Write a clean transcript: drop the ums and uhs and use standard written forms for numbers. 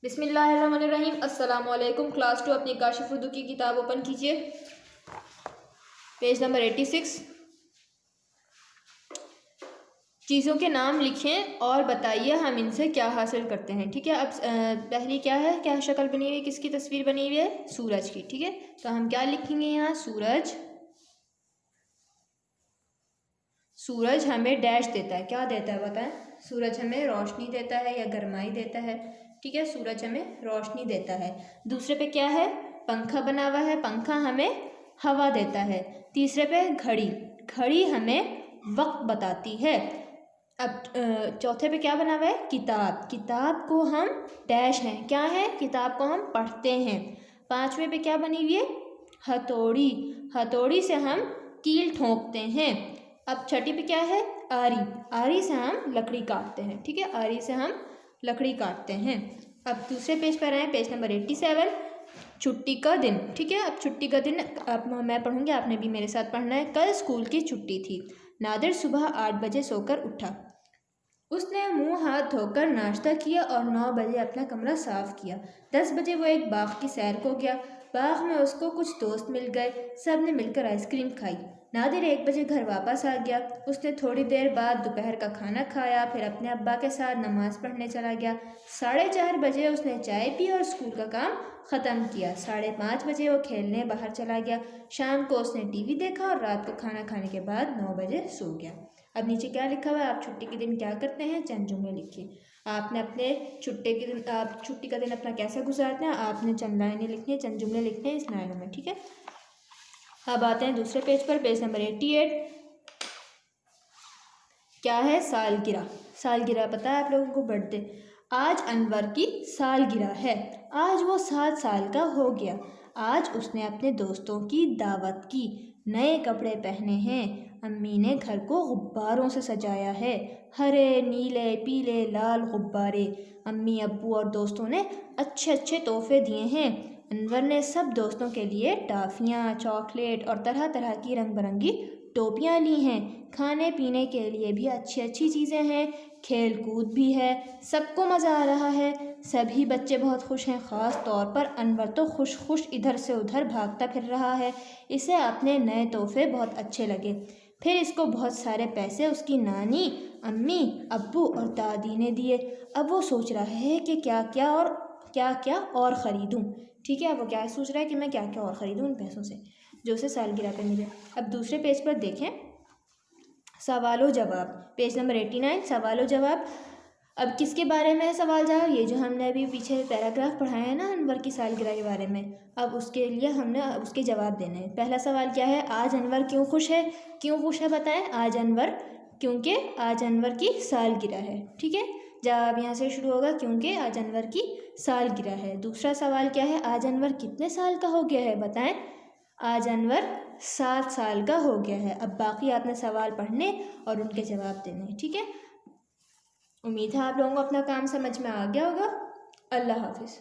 بسم اللہ الرحمن الرحیم۔ السلام علیکم کلاس 2 اپنی کاشف اردو کی کتاب اوپن کیجیے، پیج نمبر 86۔ چیزوں کے نام لکھیں اور بتائیے ہم ان سے کیا حاصل کرتے ہیں، ٹھیک ہے۔ اب پہلی کیا ہے، کیا شکل بنی ہوئی ہے، کس کی تصویر بنی ہوئی ہے؟ سورج کی، ٹھیک ہے۔ تو ہم کیا لکھیں گے یہاں؟ سورج۔ سورج ہمیں ڈیش دیتا ہے، کیا دیتا ہے بتائیں؟ سورج ہمیں روشنی دیتا ہے یا گرمائی دیتا ہے، ٹھیک ہے۔ سورج ہمیں روشنی دیتا ہے۔ دوسرے پہ کیا ہے؟ پنکھا بنا ہوا ہے، پنکھا ہمیں ہوا دیتا ہے۔ تیسرے پہ گھڑی، گھڑی ہمیں وقت بتاتی ہے۔ اب چوتھے پہ کیا بنا ہوا ہے؟ کتاب، کتاب کو ہم ڈیش ہیں، کیا ہے؟ کتاب کو ہم پڑھتے ہیں۔ پانچویں پہ کیا بنی ہوئی ہے؟ ہتھوڑی، ہتھوڑی سے ہم کیل ٹھونکتے ہیں۔ اب چھٹی پہ کیا ہے؟ آری، آری سے ہم لکڑی کاٹتے ہیں، ٹھیک ہے۔ آری سے ہم لکڑی کاٹتے ہیں۔ اب دوسرے پیج پر آئیں، پیج نمبر 87۔ چھٹی کا دن، ٹھیک ہے۔ اب چھٹی کا دن اب میں پڑھوں گی، آپ نے بھی میرے ساتھ پڑھنا ہے۔ کل اسکول کی چھٹی تھی۔ نادر صبح 8 بجے سو کر اٹھا۔ اس نے منہ ہاتھ دھو کر ناشتہ کیا اور 9 بجے اپنا کمرہ صاف کیا۔ 10 بجے وہ ایک باغ کی سیر کو گیا۔ باغ میں اس کو کچھ دوست مل گئے، سب نے مل کر آئس کریم کھائی۔ نادر 1 بجے گھر واپس آ گیا۔ اس نے تھوڑی دیر بعد دوپہر کا کھانا کھایا، پھر اپنے ابا کے ساتھ نماز پڑھنے چلا گیا۔ 4:30 بجے اس نے چائے پی اور اسکول کا کام ختم کیا۔ 5:30 بجے وہ کھیلنے باہر چلا گیا۔ شام کو اس نے ٹی وی دیکھا اور رات کو کھانا کھانے کے بعد 9 بجے سو گیا۔ اب نیچے کیا لکھا ہوا ہے؟ آپ چھٹی کے دن کیا کرتے ہیں؟ چند جملے لکھیے۔ آپ نے اپنے چھٹی کا دن اپنا کیسے گزارتے ہیں؟ آپ نے چند لائنیں لکھنی ہیں، چند جملے لکھنے ہیں اس لائنوں میں، ٹھیک ہے۔ اب آتے ہیں دوسرے پیج پر، پیج نمبر 88۔ کیا ہے؟ سالگرہ۔ سالگرہ پتہ ہے آپ لوگوں کو؟ Birth day. آج انور کی سالگرہ ہے۔ آج وہ 7 سال کا ہو گیا۔ آج اس نے اپنے دوستوں کی دعوت کی۔ نئے کپڑے پہنے ہیں۔ امی نے گھر کو غباروں سے سجایا ہے۔ ہرے، نیلے، پیلے، لال غبارے۔ امی، ابو اور دوستوں نے اچھے اچھے تحفے دیے ہیں۔ انور نے سب دوستوں کے لیے ٹافیاں، چاکلیٹ اور طرح طرح کی رنگ برنگی ٹوپیاں لی ہیں۔ کھانے پینے کے لیے بھی اچھی اچھی چیزیں ہیں، کھیل کود بھی ہے، سب کو مزہ آ رہا ہے۔ سبھی بچے بہت خوش ہیں، خاص طور پر انور تو خوش خوش ادھر سے ادھر بھاگتا پھر رہا ہے۔ اسے اپنے نئے تحفے بہت اچھے لگے۔ پھر اس کو بہت سارے پیسے اس کی نانی، امی، ابو اور دادی نے دیے۔ اب وہ سوچ رہا ہے کہ کیا کیا اور خریدوں، ٹھیک ہے۔ وہ کیا سوچ رہا ہے کہ میں کیا کیا اور خریدوں ان پیسوں سے جو اسے سالگرہ پہ ملے۔ اب دوسرے پیج پر دیکھیں، سوال و جواب، پیج نمبر 89۔ سوال و جواب۔ اب کس کے بارے میں ہے سوال جواب؟ یہ جو ہم نے ابھی پیچھے پیراگراف پڑھایا ہے نا انور کی سالگرہ کے بارے میں، اب اس کے لیے ہم نے اس کے جواب دینے ہیں۔ پہلا سوال کیا ہے؟ آج انور کیوں خوش ہے؟ کیوں خوش ہے بتائیں؟ آج انور، کیونکہ آج انور کی سالگرہ ہے، ٹھیک ہے۔ جواب یہاں سے شروع ہوگا، کیونکہ آج انور کی سالگرہ ہے۔ دوسرا سوال کیا ہے؟ آج انور کتنے سال کا ہو گیا ہے بتائیں؟ آج انور 7 سال کا ہو گیا ہے۔ اب باقی آپ نے سوال پڑھنے اور ان کے جواب دینے، ٹھیک ہے۔ امید ہے آپ لوگوں کو اپنا کام سمجھ میں آ گیا ہوگا۔ اللہ حافظ۔